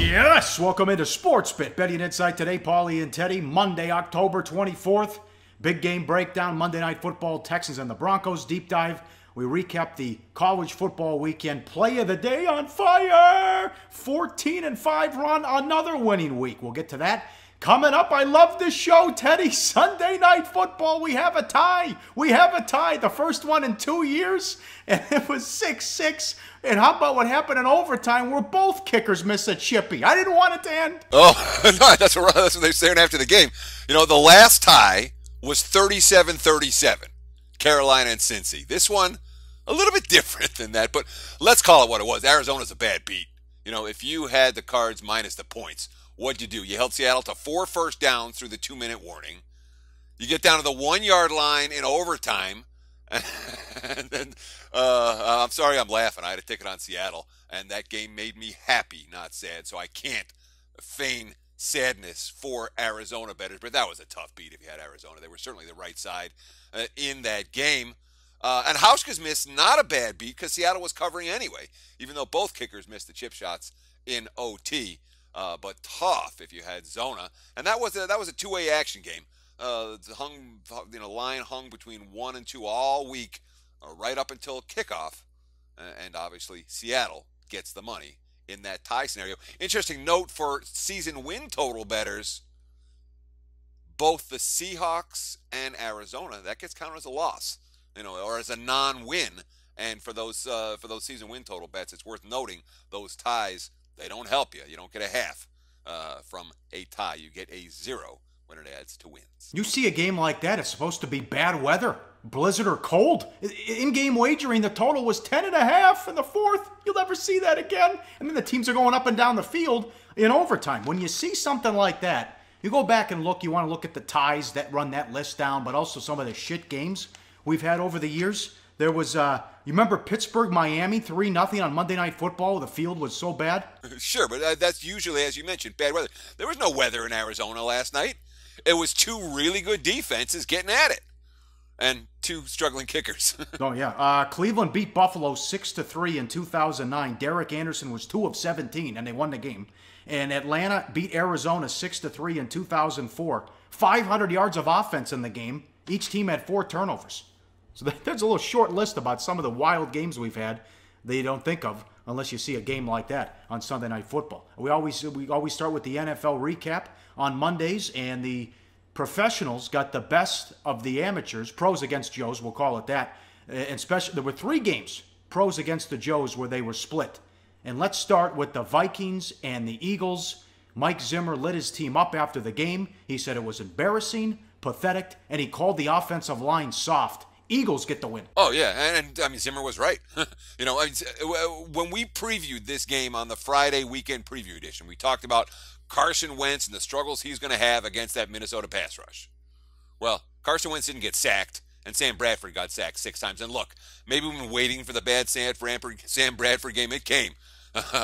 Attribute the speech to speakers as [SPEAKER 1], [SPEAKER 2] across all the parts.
[SPEAKER 1] Yes, welcome into Sports Bit. Betting Insight today, Paulie and Teddy. Monday, October 24th. Big game breakdown, Monday Night Football, Texans and the Broncos. Deep dive. We recap the college football weekend. Play of the day on fire. 14-5 run, another winning week. We'll get to that. Coming up, I love this show, Teddy. Sunday Night Football, we have a tie. We have a tie. The first one in 2 years, and it was 6-6. And how about what happened in overtime where both kickers missed a chippy? I didn't want it to end.
[SPEAKER 2] Oh, no, that's what they're saying after the game. You know, the last tie was 37-37, Carolina and Cincy. This one, a little bit different than that, but let's call it what it was. Arizona's a bad beat. You know, if you had the Cards minus the points, what'd you do? You held Seattle to 4 first downs through the 2-minute warning. You get down to the 1-yard line in overtime. And then, I'm sorry I'm laughing. I had a ticket on Seattle, and that game made me happy, not sad. So I can't feign sadness for Arizona bettors. But that was a tough beat if you had Arizona. They were certainly the right side in that game. And Hauschka's missed, not a bad beat because Seattle was covering anyway, even though both kickers missed the chip shots in OT. But tough if you had Zona, and that was a two-way action game. Line hung between 1 and 2 all week, right up until kickoff, and obviously Seattle gets the money in that tie scenario. Interesting note for season win total bettors: both the Seahawks and Arizona, that gets counted as a loss, or as a non-win. And for those season win total bets, it's worth noting those ties. They don't help you. You don't get a half from a tie. You get a 0 when it adds to wins.
[SPEAKER 1] You see a game like that, it's supposed to be bad weather, blizzard or cold. In-game wagering, the total was 10.5 in the fourth. You'll never see that again. And then the teams are going up and down the field in overtime. When you see something like that, you go back and look. You want to look at the ties that run that list down, but also some of the shit games we've had over the years. There was, you remember Pittsburgh, Miami, 3-0 on Monday Night Football? The field was so bad.
[SPEAKER 2] Sure, but that's usually, as you mentioned, bad weather. There was no weather in Arizona last night. It was 2 really good defenses getting at it, and 2 struggling kickers.
[SPEAKER 1] Oh, yeah. Cleveland beat Buffalo 6-3 in 2009. Derek Anderson was 2 of 17, and they won the game. And Atlanta beat Arizona 6-3 in 2004. 500 yards of offense in the game. Each team had 4 turnovers. So there's a little short list about some of the wild games we've had that you don't think of unless you see a game like that on Sunday Night Football. We always start with the NFL recap on Mondays, and the professionals got the best of the amateurs, pros against Joes, we'll call it that. And there were 3 games, pros against the Joes, where they were split. And let's start with the Vikings and the Eagles. Mike Zimmer lit his team up after the game. He said it was embarrassing, pathetic, and he called the offensive line soft. Eagles get the win.
[SPEAKER 2] Oh, yeah, and I mean, Zimmer was right. When we previewed this game on the Friday weekend preview edition, we talked about Carson Wentz and the struggles he's going to have against that Minnesota pass rush. Well, Carson Wentz didn't get sacked, and Sam Bradford got sacked 6 times. And look, maybe we've been waiting for the bad Sam Bradford game. It came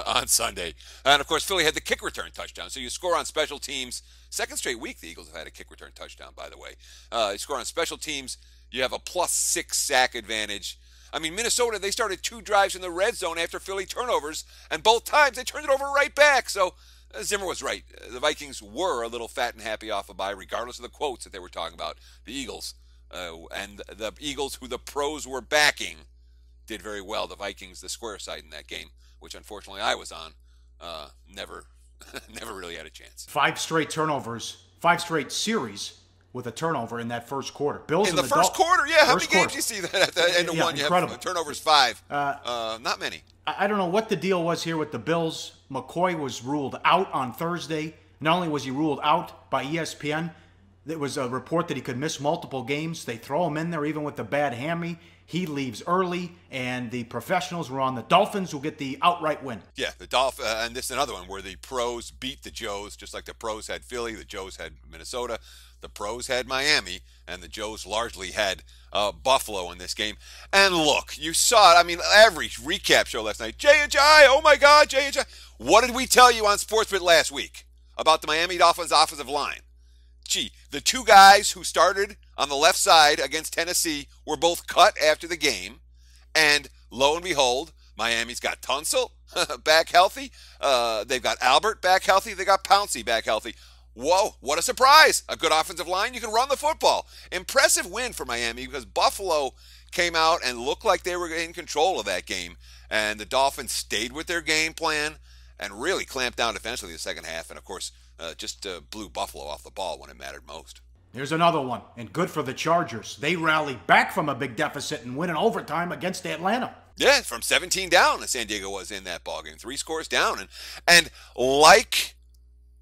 [SPEAKER 2] on Sunday. And, of course, Philly had the kick return touchdown. So you score on special teams. Second straight week the Eagles have had a kick return touchdown, by the way. You score on special teams. You have a +6 sack advantage. I mean, Minnesota, they started 2 drives in the red zone after Philly turnovers, and both times they turned it over right back. So Zimmer was right. The Vikings were a little fat and happy off a bye, regardless of the quotes that they were talking about. The Eagles, and the Eagles, who the pros were backing, did very well. The Vikings, the square side in that game, which unfortunately I was on, never really had a chance.
[SPEAKER 1] 5 straight turnovers, 5 straight series with a turnover in that first quarter. Bills
[SPEAKER 2] in the first quarter, yeah. How many games you see that at the end of one?
[SPEAKER 1] Incredible.
[SPEAKER 2] You have turnovers 5. Not many.
[SPEAKER 1] I don't know what the deal was here with the Bills. McCoy was ruled out on Thursday. Not only was he ruled out by ESPN, there was a report that he could miss multiple games. They throw him in there even with the bad hammy. He leaves early, and the professionals were on the Dolphins, who get the outright win.
[SPEAKER 2] Yeah, the Dolphins, and this is another one where the pros beat the Joes, just like the pros had Philly, the Joes had Minnesota, the pros had Miami, and the Joes largely had Buffalo in this game. And look, you saw it. I mean, every recap show last night, J&J, oh my God, J&J. What did we tell you on Sportsbet last week about the Miami Dolphins offensive line? Gee, the 2 guys who started on the left side against Tennessee were both cut after the game, and lo and behold, Miami's got Tunsil back healthy. They've got Albert back healthy. They got Pouncey back healthy. Whoa, what a surprise. A good offensive line. You can run the football. Impressive win for Miami because Buffalo came out and looked like they were in control of that game. And the Dolphins stayed with their game plan and really clamped down defensively the second half. And, of course, just blew Buffalo off the ball when it mattered most.
[SPEAKER 1] Here's another one, and good for the Chargers. They rallied back from a big deficit and win in overtime against Atlanta.
[SPEAKER 2] Yeah, from 17 down, San Diego was in that ballgame. 3 scores down. And like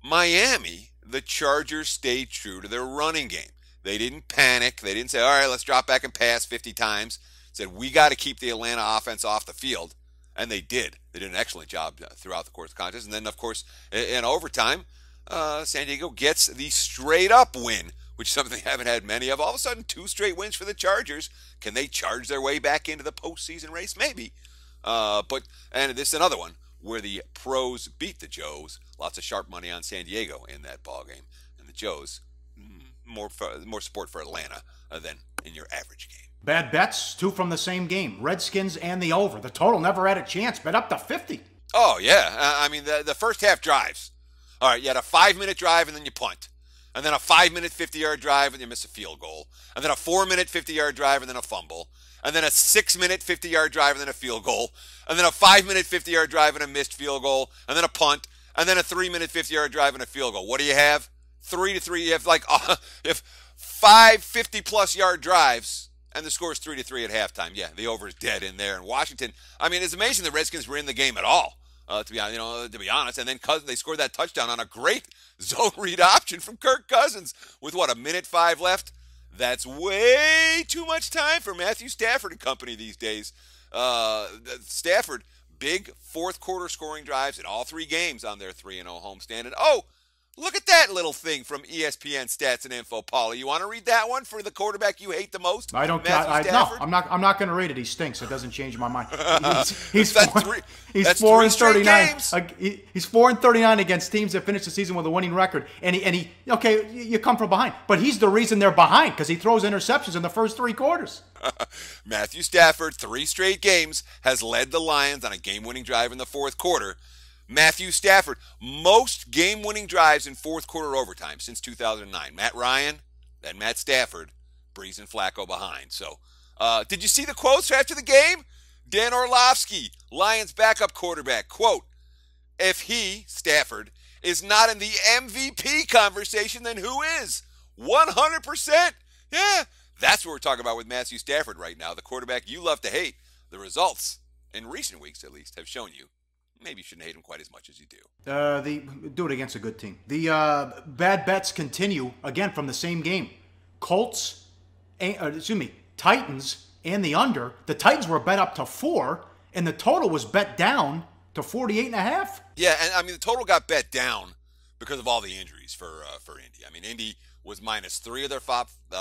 [SPEAKER 2] Miami, the Chargers stayed true to their running game. They didn't panic. They didn't say, all right, let's drop back and pass 50 times. Said, we got to keep the Atlanta offense off the field. And they did. They did an excellent job throughout the course of the contest. And then, of course, in overtime, San Diego gets the straight-up win, which is something they haven't had many of. All of a sudden, 2 straight wins for the Chargers. Can they charge their way back into the postseason race? Maybe. And this is another one where the pros beat the Joes. Lots of sharp money on San Diego in that ballgame. And the Joes, more support for Atlanta than in your average game.
[SPEAKER 1] Bad bets, 2 from the same game. Redskins and the over. The total never had a chance. Bet up to 50.
[SPEAKER 2] Oh, yeah. I mean, the first half drives. All right, you had a 5-minute drive and then you punt. And then a 5-minute 50-yard drive and you miss a field goal. And then a 4-minute 50-yard drive and then a fumble. And then a 6-minute 50-yard drive and then a field goal. And then a 5-minute 50-yard drive and a missed field goal. And then a punt. And then a 3-minute 50-yard drive and a field goal. What do you have? 3-3. You have if 5 50-plus yard drives and the score is 3-3 at halftime. Yeah, the over is dead in there. And Washington, I mean, it's amazing the Redskins were in the game at all. To be honest, and then they scored that touchdown on a great zone read option from Kirk Cousins with a minute 5 left. That's way too much time for Matthew Stafford and company these days. Stafford, big fourth quarter scoring drives in all 3 games on their 3-0 homestand. And look at that little thing from ESPN Stats and Info, Paulie. You want to read that one for the quarterback you hate the most?
[SPEAKER 1] I don't. No, I'm not going to read it. He stinks. It doesn't change my mind. He's 4-39. He's 4-39 against teams that finish the season with a winning record. And he you come from behind, but he's the reason they're behind because he throws interceptions in the first 3 quarters.
[SPEAKER 2] Matthew Stafford, 3 straight games, has led the Lions on a game-winning drive in the fourth quarter. Matthew Stafford, most game-winning drives in fourth quarter overtime since 2009. Matt Ryan, then Matt Stafford, Breeze and Flacco behind. So, did you see the quotes after the game? Dan Orlovsky, Lions backup quarterback, quote, if he, Stafford, is not in the MVP conversation, then who is? 100%. Yeah, that's what we're talking about with Matthew Stafford right now, the quarterback you love to hate. The results, in recent weeks at least, have shown you maybe you shouldn't hate him quite as much as you do.
[SPEAKER 1] Do it against a good team. The bad bets continue, again, from the same game. Titans and the under. The Titans were bet up to 4, and the total was bet down to 48.5.
[SPEAKER 2] Yeah, and I mean, the total got bet down because of all the injuries for Indy. I mean, Indy was minus 3 of their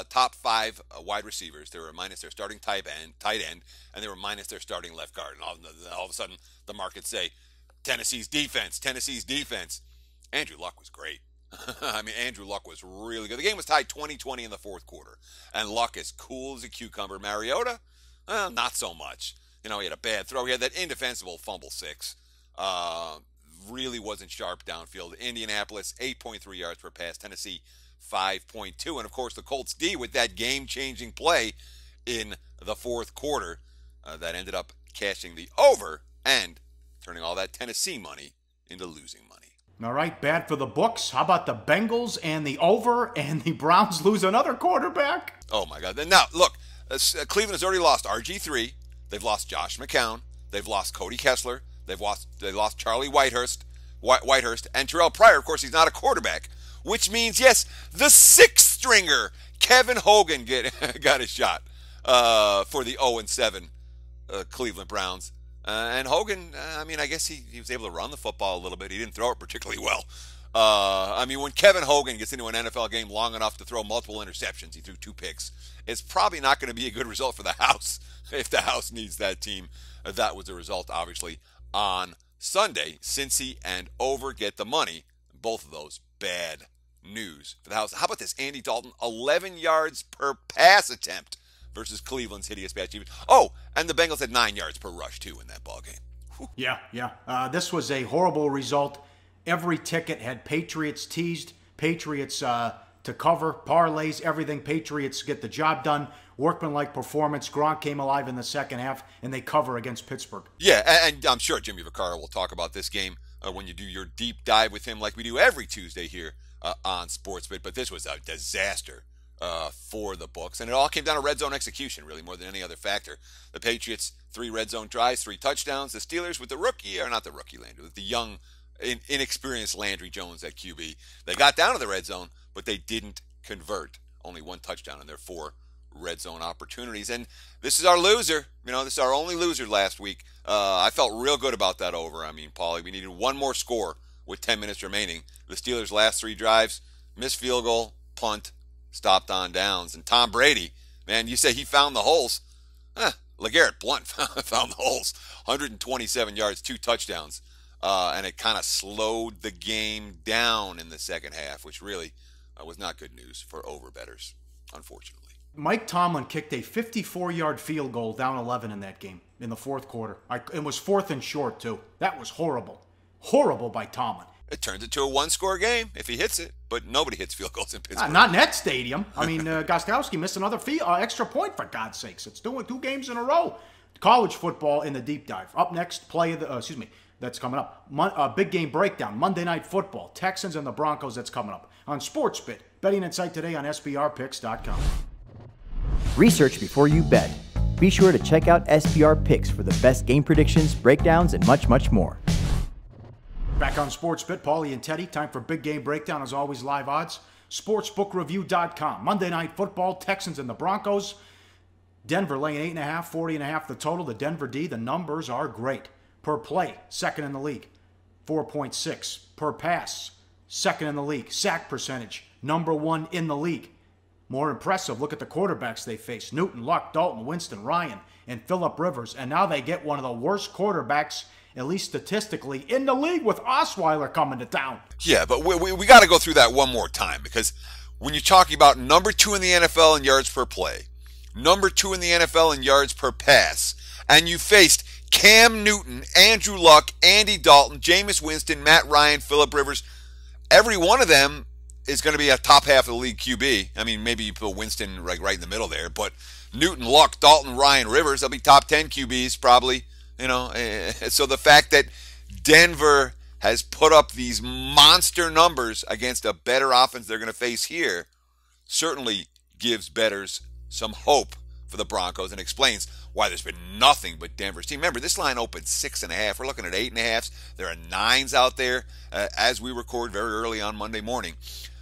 [SPEAKER 2] top 5 wide receivers. They were minus their starting tight end, and they were minus their starting left guard. And all of a sudden, the markets say, Tennessee's defense. Andrew Luck was great. I mean, Andrew Luck was really good. The game was tied 20-20 in the fourth quarter. And Luck is cool as a cucumber. Mariota, well, not so much. He had a bad throw. He had that indefensible fumble 6. Really wasn't sharp downfield. Indianapolis, 8.3 yards per pass. Tennessee, 5.2. And, of course, the Colts D with that game-changing play in the fourth quarter that ended up cashing the over and turning all that Tennessee money into losing money.
[SPEAKER 1] All right, bad for the books. How about the Bengals and the over, and the Browns lose another quarterback?
[SPEAKER 2] Oh, my God. Now, look, Cleveland has already lost RG3. They've lost Josh McCown. They've lost Cody Kessler. They lost Charlie Whitehurst. And Terrell Pryor, of course, he's not a quarterback, which means, yes, the 6th stringer, Kevin Hogan, got a shot for the 0-7 Cleveland Browns. And Hogan, I guess he was able to run the football a little bit. He didn't throw it particularly well. When Kevin Hogan gets into an NFL game long enough to throw multiple interceptions, he threw 2 picks, it's probably not going to be a good result for the house if the house needs that team. That was the result, obviously, on Sunday. Cincy and over get the money. Both of those bad news for the house. How about this? Andy Dalton, 11 yards per pass attempt versus Cleveland's hideous bad defense. Oh, and the Bengals had 9 yards per rush, too, in that ball game.
[SPEAKER 1] Yeah. This was a horrible result. Every ticket had Patriots teased, Patriots to cover, parlays, everything. Patriots get the job done. Workmanlike performance. Gronk came alive in the second half, and they cover against Pittsburgh.
[SPEAKER 2] Yeah, and I'm sure Jimmy Vaccaro will talk about this game when you do your deep dive with him like we do every Tuesday here on SportsBit. But this was a disaster for the books, and it all came down to red zone execution, really, more than any other factor. The Patriots, 3 red zone drives, 3 touchdowns. The Steelers with the rookie, or not the rookie Landry, with the young, inexperienced Landry Jones at QB. They got down to the red zone, but they didn't convert. Only 1 touchdown in their 4 red zone opportunities. And this is our loser. This is our only loser last week. I felt real good about that over. I mean, Paulie, we needed 1 more score with 10 minutes remaining. The Steelers' last 3 drives, missed field goal, punt, stopped on downs. And Tom Brady, man, you say he found the holes. LeGarrette Blount found the holes. 127 yards, 2 touchdowns. And it kind of slowed the game down in the second half, which really was not good news for overbettors, unfortunately.
[SPEAKER 1] Mike Tomlin kicked a 54-yard field goal down 11 in that game in the fourth quarter. It was 4th and short, too. That was horrible. Horrible by Tomlin.
[SPEAKER 2] It turns into a 1-score game if he hits it, but nobody hits field goals in Pittsburgh.
[SPEAKER 1] Not in that stadium. I mean, Gostkowski missed another extra point, for God's sakes. It's doing 2 games in a row. College football in the deep dive. Up next, that's coming up. Big game breakdown. Monday Night Football. Texans and the Broncos, that's coming up. On SportsBit. Betting Insight today on SBRpicks.com.
[SPEAKER 3] Research before you bet. Be sure to check out SBR Picks for the best game predictions, breakdowns, and much, much more.
[SPEAKER 1] Back on SportsBit, Paulie and Teddy. Time for Big Game Breakdown. As always, live odds. SportsBookReview.com. Monday Night Football. Texans and the Broncos. Denver laying 8.5, 40.5 the total. The Denver D, the numbers are great. Per play, 2nd in the league, 4.6. Per pass, 2nd in the league. Sack percentage, number 1 in the league. More impressive, look at the quarterbacks they face. Newton, Luck, Dalton, Winston, Ryan, and Phillip Rivers. And now they get one of the worst quarterbacks, at least statistically, in the league with Osweiler coming to town.
[SPEAKER 2] Yeah, but we got to go through that one more time, because when you're talking about number 2 in the NFL in yards per play, number 2 in the NFL in yards per pass, and you faced Cam Newton, Andrew Luck, Andy Dalton, Jameis Winston, Matt Ryan, Phillip Rivers, every one of them is going to be a top half of the league QB. I mean, maybe you put Winston right in the middle there, but Newton, Luck, Dalton, Ryan, Rivers, they'll be top 10 QBs probably. So the fact that Denver has put up these monster numbers against a better offense they're going to face here certainly gives bettors some hope for the Broncos and explains why there's been nothing but Denver's team. Remember, this line opened 6.5. We're looking at 8.5s. There are 9s out there as we record very early on Monday morning.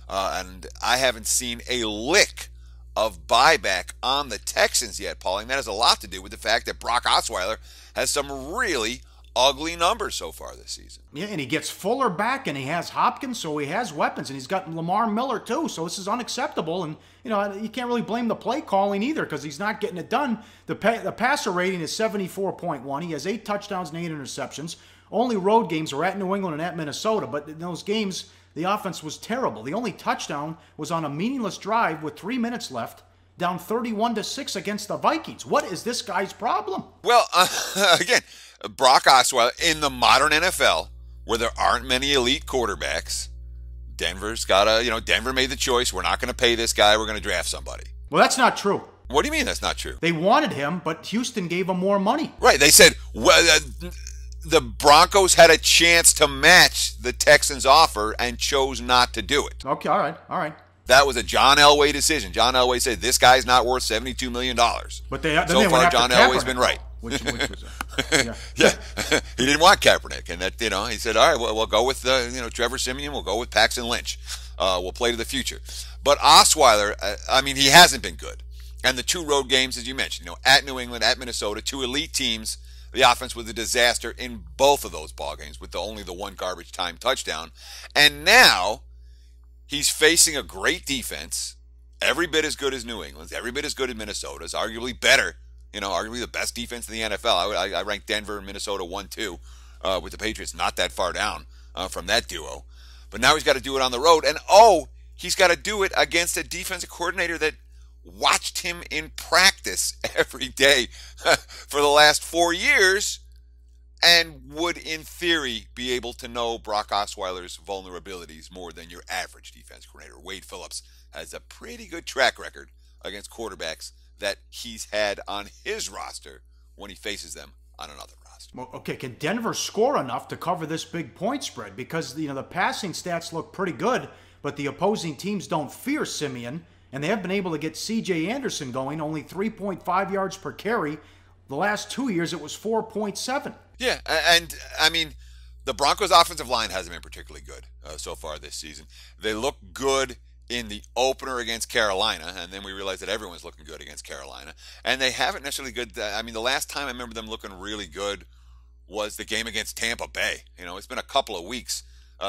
[SPEAKER 2] And I haven't seen a lick of buyback on the Texans yet, Pauling. That has a lot to do with the fact that Brock Osweiler has some really ugly numbers so far this season.
[SPEAKER 1] Yeah, and he gets Fuller back, and he has Hopkins, so he has weapons, and he's got Lamar Miller too, so this is unacceptable. And you can't really blame the play calling either, because he's not getting it done. The passer rating is 74.1. He has 8 touchdowns and 8 interceptions. Only road games are at New England and at Minnesota, but in those games, the offense was terrible. The only touchdown was on a meaningless drive with 3 minutes left, down 31-6 against the Vikings. What is this guy's problem?
[SPEAKER 2] Well, again, Brock Osweiler, in the modern NFL, where there aren't many elite quarterbacks, Denver's got to, Denver made the choice. We're not going to pay this guy. We're going to draft somebody.
[SPEAKER 1] Well, that's not true.
[SPEAKER 2] What do you mean that's not true?
[SPEAKER 1] They wanted him, but Houston gave him more money.
[SPEAKER 2] Right. They said, well, the Broncos had a chance to match the Texans' offer and chose not to do it.
[SPEAKER 1] Okay, all right.
[SPEAKER 2] That was a John Elway decision. John Elway said, this guy's not worth $72 million.
[SPEAKER 1] But
[SPEAKER 2] so far, John Elway's been right.
[SPEAKER 1] Which was
[SPEAKER 2] yeah. He didn't want Kaepernick, and that he said, all right, well, we'll go with Trevor Siemian, we'll go with Paxton Lynch, we'll play to the future. But Osweiler, he hasn't been good, and the 2 road games, as you mentioned, at New England, at Minnesota, 2 elite teams, the offense was a disaster in both of those ball games with only the 1 garbage time touchdown, and now he's facing a great defense, every bit as good as New England's, every bit as good as Minnesota's, arguably better. Arguably the best defense in the NFL. I rank Denver and Minnesota 1-2 with the Patriots not that far down from that duo. But now he's got to do it on the road. And, he's got to do it against a defensive coordinator that watched him in practice every day for the last 4 years and would, in theory, be able to know Brock Osweiler's vulnerabilities more than your average defense coordinator. Wade Phillips has a pretty good track record against quarterbacks that he's had on his roster when he faces them on another roster.
[SPEAKER 1] Well, okay, can Denver score enough to cover this big point spread? Because, the passing stats look pretty good, but the opposing teams don't fear Simeon, and they have been able to get C.J. Anderson going, only 3.5 yards per carry. The last 2 years, it was 4.7.
[SPEAKER 2] Yeah, and I mean, the Broncos' offensive line hasn't been particularly good so far this season. They look good in the opener against Carolina, and then we realized that everyone's looking good against Carolina. And they haven't necessarily good. I mean, the last time I remember them looking really good was the game against Tampa Bay. It's been a couple of weeks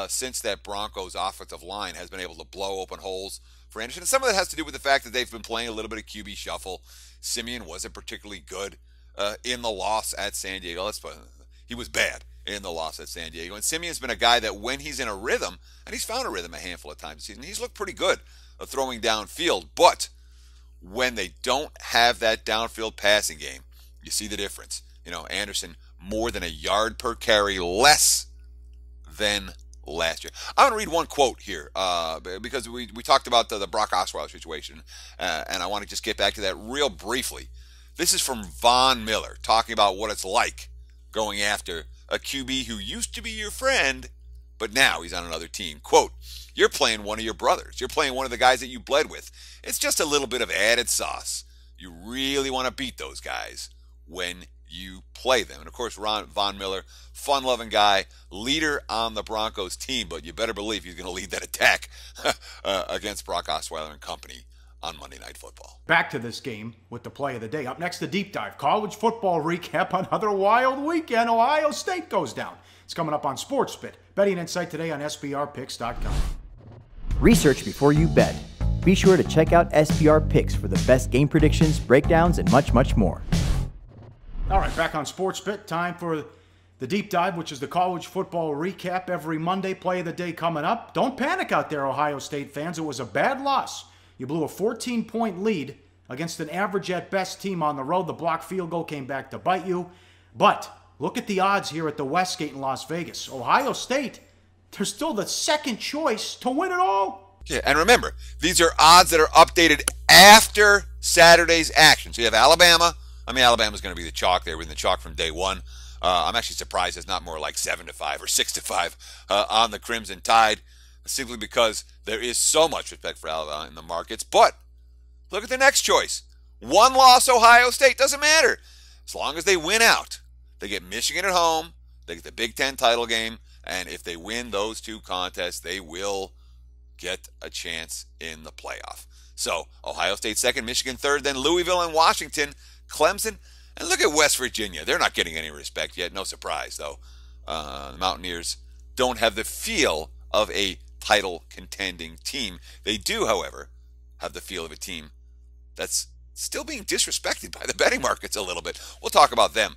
[SPEAKER 2] since that Broncos' offensive line has been able to blow open holes for Anderson. And some of that has to do with the fact that they've been playing a little bit of QB shuffle. Simeon wasn't particularly good in the loss at San Diego. He was bad in the loss at San Diego. And Simeon's been a guy that when he's in a rhythm, and he's found a rhythm a handful of times this season, he's looked pretty good throwing downfield. But when they don't have that downfield passing game, you see the difference. Anderson more than a yard per carry less than last year. I'm going to read one quote here because we talked about the Brock Osweiler situation, and I want to just get back to that real briefly. This is from Von Miller talking about what it's like going after a QB who used to be your friend, but now he's on another team. Quote, "You're playing one of your brothers. You're playing one of the guys that you bled with. It's just a little bit of added sauce. You really want to beat those guys when you play them." And of course, Von Miller, fun-loving guy, leader on the Broncos team, but you better believe he's going to lead that attack against Brock Osweiler and company on Monday Night Football.
[SPEAKER 1] Back to this game with the play of the day. Up next, the deep dive. College football recap. Another wild weekend. Ohio State goes down. It's coming up on SportsBit. Betting Insight today on SBRPicks.com.
[SPEAKER 3] Research before you bet. Be sure to check out SBR Picks for the best game predictions, breakdowns, and much, much more.
[SPEAKER 1] All right, back on SportsBit. Time for the deep dive, which is the college football recap every Monday. Play of the day coming up. Don't panic out there, Ohio State fans. It was a bad loss. You blew a 14-point lead against an average-at-best team on the road. The blocked field goal came back to bite you. But look at the odds here at the Westgate in Las Vegas. Ohio State, they're still the second choice to win it all.
[SPEAKER 2] Yeah, and remember, these are odds that are updated after Saturday's action. So you have Alabama. I mean, Alabama's going to be the chalk there. We're in the chalk from day one. I'm actually surprised it's not more like 7-5 or 6-5 on the Crimson Tide, simply because there is so much respect for Alabama in the markets. But look at the next choice. One loss, Ohio State. Doesn't matter. As long as they win out. They get Michigan at home. They get the Big Ten title game. And if they win those two contests, they will get a chance in the playoff. So Ohio State second, Michigan third, then Louisville and Washington, Clemson. And look at West Virginia. They're not getting any respect yet. No surprise, though. The Mountaineers don't have the feel of a title contending team. They do, however, have the feel of a team that's still being disrespected by the betting markets a little bit. We'll talk about them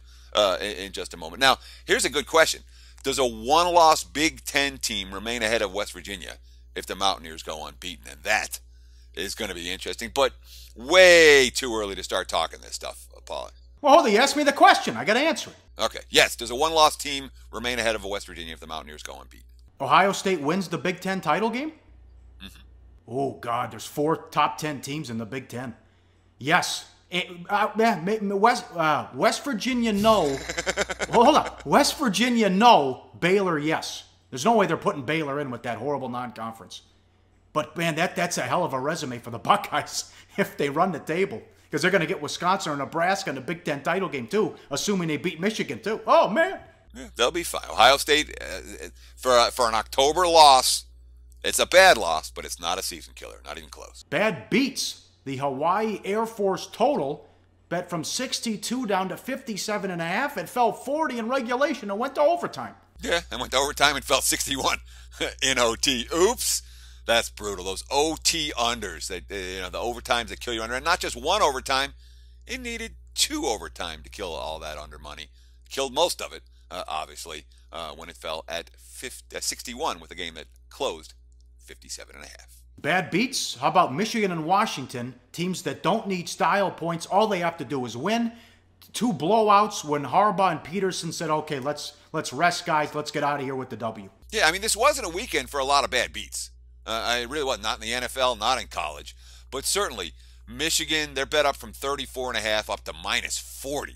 [SPEAKER 2] in just a moment. Now, here's a good question. Does a one-loss Big Ten team remain ahead of West Virginia if the Mountaineers go unbeaten? And that is going to be interesting, but way too early to start talking this stuff, Paul.
[SPEAKER 1] Well, hold on, you asked me the question. I got to answer it.
[SPEAKER 2] Okay. Yes. Does a one-loss team remain ahead of West Virginia if the Mountaineers go unbeaten?
[SPEAKER 1] Ohio State wins the Big Ten title game? Mm-hmm. Oh, God, there's 4 top 10 teams in the Big Ten. Yes. West Virginia, no. Well, hold on. West Virginia, no. Baylor, yes. There's no way they're putting Baylor in with that horrible non-conference. But, man, that's a hell of a resume for the Buckeyes if they run the table. Because they're going to get Wisconsin or Nebraska in the Big Ten title game, too, assuming they beat Michigan, too. Oh, man.
[SPEAKER 2] Yeah, they'll be fine. Ohio State, for an October loss, it's a bad loss, but it's not a season killer. Not even close.
[SPEAKER 1] Bad beats. The Hawaii Air Force total bet from 62 down to 57.5. It fell 40 in regulation and went to overtime.
[SPEAKER 2] Yeah, and went to overtime and fell 61 in OT. Oops. That's brutal. Those OT unders, the overtimes that kill you under, and not just one overtime. It needed 2 overtime to kill all that under money. Killed most of it, obviously, when it fell at 61 with a game that closed 57.5.
[SPEAKER 1] Bad beats? How about Michigan and Washington? Teams that don't need style points. All they have to do is win. 2 blowouts when Harbaugh and Peterson said, okay, let's rest, guys. Let's get out of here with the W.
[SPEAKER 2] Yeah, I mean, this wasn't a weekend for a lot of bad beats. It really wasn't. Not in the NFL, not in college. But certainly, Michigan, they're bet up from 34.5 up to minus 40.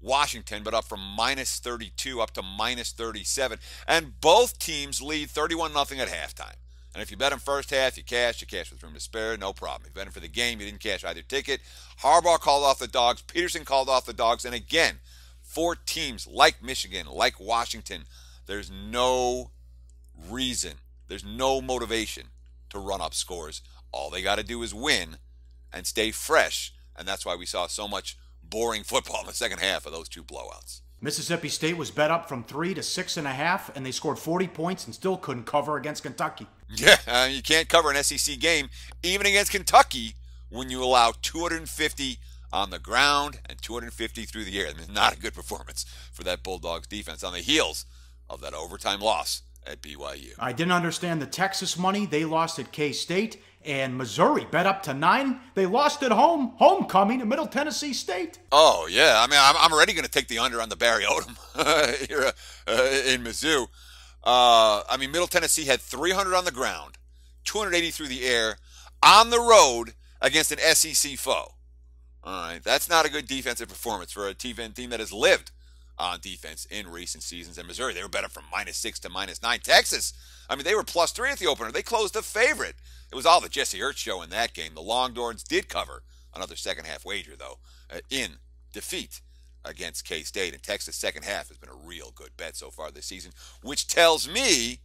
[SPEAKER 2] Washington, but up from minus 32 up to minus 37. And both teams lead 31-0 at halftime. And if you bet them first half, you cash with room to spare, no problem. If you bet them for the game, you didn't cash either ticket. Harbaugh called off the dogs. Peterson called off the dogs. And again, 4 teams like Michigan, like Washington, there's no reason, there's no motivation to run up scores. All they got to do is win and stay fresh. And that's why we saw so much boring football in the second half of those 2 blowouts.
[SPEAKER 1] Mississippi State was bet up from 3 to 6.5, and they scored 40 points and still couldn't cover against Kentucky.
[SPEAKER 2] Yeah, you can't cover an SEC game, even against Kentucky, when you allow 250 on the ground and 250 through the air. I mean, not a good performance for that Bulldogs defense on the heels of that overtime loss at BYU.
[SPEAKER 1] I didn't understand the Texas money. They lost at K-State. And Missouri bet up to 9. They lost at home. Homecoming at Middle Tennessee State.
[SPEAKER 2] Oh, yeah. I mean, I'm already going to take the under on the Barry Odom here in Mizzou. I mean, Middle Tennessee had 300 on the ground, 280 through the air, on the road against an SEC foe. All right, that's not a good defensive performance for a team that has lived on defense in recent seasons. And Missouri, they were bet up from minus 6 to minus 9. Texas, I mean, they were plus 3 at the opener. They closed the favorite. It was all the Jesse Ertz show in that game. The Longhorns did cover another second-half wager, though, in defeat against K-State. And Texas' second half has been a real good bet so far this season, which tells me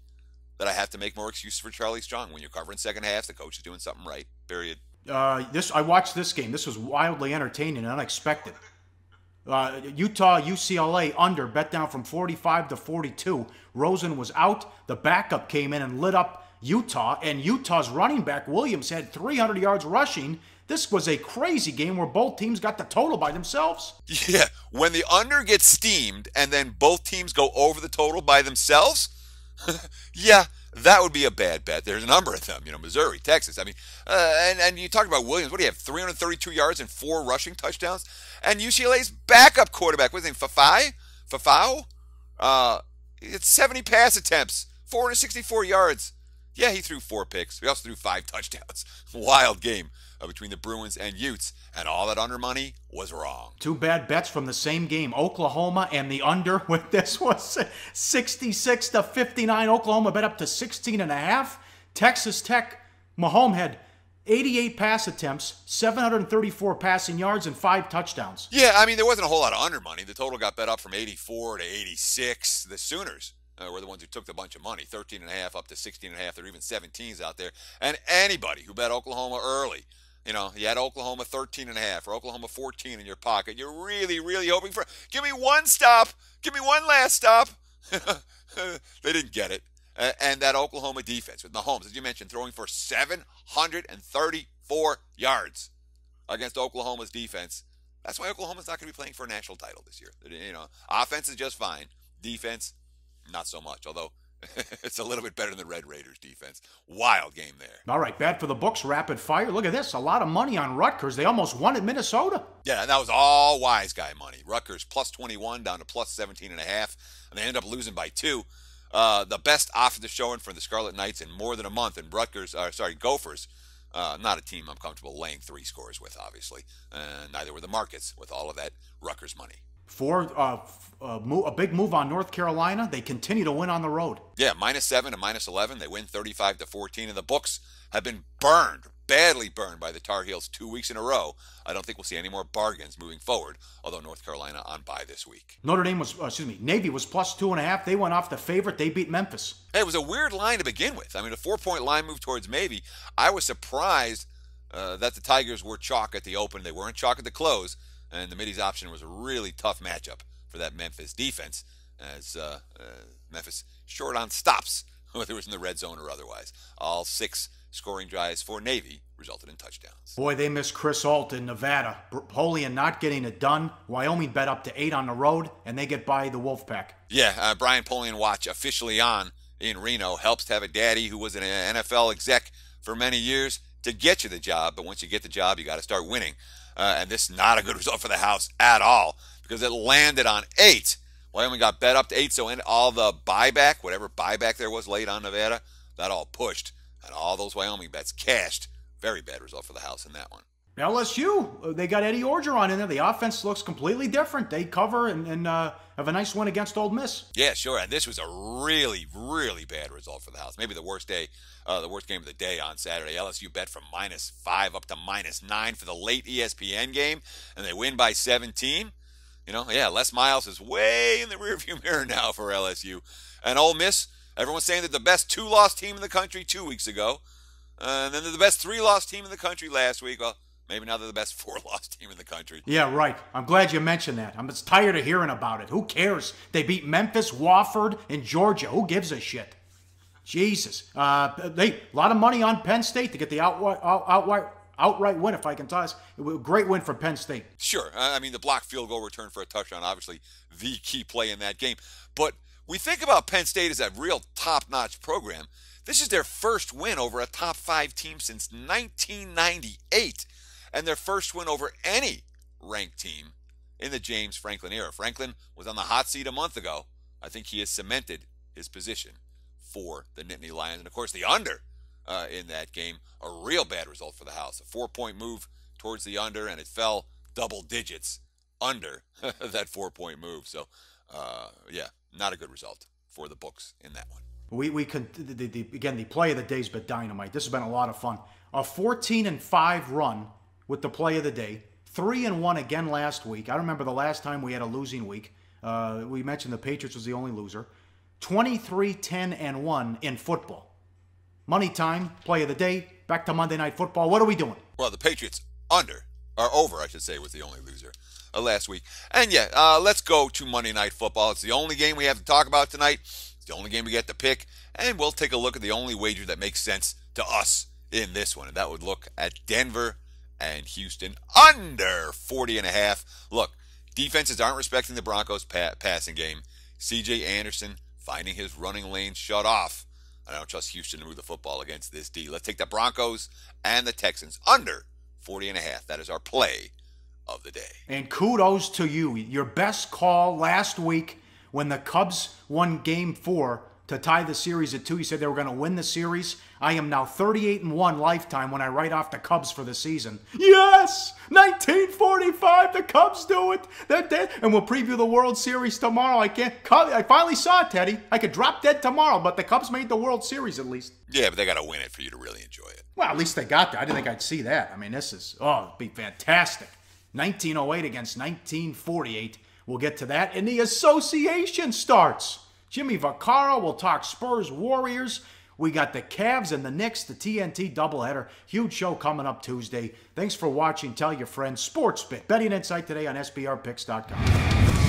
[SPEAKER 2] that I have to make more excuses for Charlie Strong. When you're covering second half, the coach is doing something right, period.
[SPEAKER 1] I watched this game. This was wildly entertaining and unexpected. Utah, UCLA under, bet down from 45 to 42. Rosen was out. The backup came in and lit up Utah, and Utah's running back, Williams, had 300 yards rushing. This was a crazy game where both teams got the total by themselves.
[SPEAKER 2] Yeah, when the under gets steamed and then both teams go over the total by themselves, yeah, that would be a bad bet. There's a number of them, Missouri, Texas. I mean, and you talk about Williams. What do you have, 332 yards and 4 rushing touchdowns? And UCLA's backup quarterback, what's his name, Fafau? It's 70 pass attempts, 464 yards. Yeah, he threw 4 picks. He also threw 5 touchdowns. Wild game between the Bruins and Utes, and all that under money was wrong.
[SPEAKER 1] 2 bad bets from the same game. Oklahoma and the under with this was 66 to 59. Oklahoma bet up to 16.5. Texas Tech, Mahomes had 88 pass attempts, 734 passing yards, and 5 touchdowns.
[SPEAKER 2] Yeah, I mean, there wasn't a whole lot of under money. The total got bet up from 84 to 86. The Sooners were the ones who took the bunch of money, 13.5 up to 16.5. There are even 17s out there. And anybody who bet Oklahoma early, you had Oklahoma 13.5 or Oklahoma 14 in your pocket. You're really, really hoping for, give me one stop. Give me one last stop. They didn't get it. And that Oklahoma defense with Mahomes, as you mentioned, throwing for 734 yards against Oklahoma's defense. That's why Oklahoma's not going to be playing for a national title this year. Offense is just fine. Defense, not so much, although it's a little bit better than the Red Raiders defense. Wild game there.
[SPEAKER 1] All right, bad for the books, rapid fire. Look at this, a lot of money on Rutgers. They almost won at Minnesota.
[SPEAKER 2] Yeah, and that was all wise guy money. Rutgers plus 21 down to plus 17.5, and they ended up losing by 2. The best offensive showing for the Scarlet Knights in more than a month, and Gophers, not a team I'm comfortable laying 3 scores with, obviously. Neither were the markets with all of that Rutgers money.
[SPEAKER 1] A big move on North Carolina. They continue to win on the road.
[SPEAKER 2] Yeah, -7 to -11. They win 35 to 14, and the books have been burned, badly burned by the Tar Heels 2 weeks in a row. I don't think we'll see any more bargains moving forward, although North Carolina on bye this week.
[SPEAKER 1] Navy was plus 2.5. They went off the favorite. They beat Memphis.
[SPEAKER 2] Hey, it was a weird line to begin with. I mean, a 4-point line move towards Navy. I was surprised that the Tigers were chalk at the open. They weren't chalk at the close. And the Middies option was a really tough matchup for that Memphis defense, as Memphis short on stops, whether it was in the red zone or otherwise. All 6 scoring drives for Navy resulted in touchdowns.
[SPEAKER 1] Boy, they missed Chris Ault in Nevada. Polian not getting it done. Wyoming bet up to 8 on the road, and they get by the Wolfpack.
[SPEAKER 2] Yeah, Brian Polian watch officially on in Reno. Helps to have a daddy who was an NFL exec for many years to get you the job, but once you get the job, you got to start winning. And this is not a good result for the house at all because it landed on 8. Wyoming got bet up to 8, so in all the buyback, whatever buyback there was late on Nevada, that all pushed, and all those Wyoming bets cashed. Very bad result for the house in that one.
[SPEAKER 1] LSU, they got Eddie Orgeron in there. The offense looks completely different. They cover and have a nice win against Ole Miss.
[SPEAKER 2] Yeah, sure. And this was a really, really bad result for the house. Maybe the worst game of the day on Saturday. LSU bet from -5 up to -9 for the late ESPN game, and they win by 17. Les Miles is way in the rearview mirror now for LSU. And Ole Miss, everyone's saying they're the best 2-loss team in the country 2 weeks ago. And then they're the best 3-loss team in the country last week. Well, maybe now they're the best 4-loss team in the country.
[SPEAKER 1] Yeah, right. I'm glad you mentioned that. I'm just tired of hearing about it. Who cares? They beat Memphis, Wofford, and Georgia. Who gives a shit? Jesus. A lot of money on Penn State to get the outright win, if I can tell us. Great win for Penn State.
[SPEAKER 2] Sure. The blocked field goal return for a touchdown, obviously the key play in that game. But we think about Penn State as a real top-notch program. This is their first win over a top 5 team since 1998, and their first win over any ranked team in the James Franklin era. Franklin was on the hot seat a month ago. I think he has cemented his position for the Nittany Lions. And, of course, the under in that game, a real bad result for the house. A 4-point move towards the under, and it fell double digits under that 4-point move. So, not a good result for the books in that one.
[SPEAKER 1] The play of the day's been dynamite. This has been a lot of fun. A 14-5 run with the play of the day. 3-1 again last week. I remember the last time we had a losing week. We mentioned the Patriots was the only loser. 23-10-1 in football. Money time, play of the day. Back to Monday Night Football. What are we doing?
[SPEAKER 2] Well, the Patriots over, I should say, was the only loser last week. And let's go to Monday Night Football. It's the only game we have to talk about tonight. It's the only game we get to pick. And we'll take a look at the only wager that makes sense to us in this one. And that would look at Denver and Houston under 40.5. Look, defenses aren't respecting the Broncos' passing game. C.J. Anderson finding his running lane shut off. I don't trust Houston to move the football against this D. Let's take the Broncos and the Texans under 40.5. That is our play of the day.
[SPEAKER 1] And kudos to you. Your best call last week when the Cubs won Game 4 to tie the series at 2. You said they were going to win the series. I am now 38-1 lifetime when I write off the Cubs for the season. Yes! 1945, the Cubs do it. They're dead. And we'll preview the World Series tomorrow. I finally saw it, Teddy. I could drop dead tomorrow, but the Cubs made the World Series at least.
[SPEAKER 2] Yeah, but they got to win it for you to really enjoy it.
[SPEAKER 1] Well, at least they got there. I didn't think I'd see that. It'd be fantastic. 1908 against 1948. We'll get to that. And the association starts. Jimmy Vaccaro will talk Spurs Warriors. We got the Cavs and the Knicks, the TNT doubleheader. Huge show coming up Tuesday. Thanks for watching. Tell your friends. SportsBit. Betting insight today on SBRPicks.com.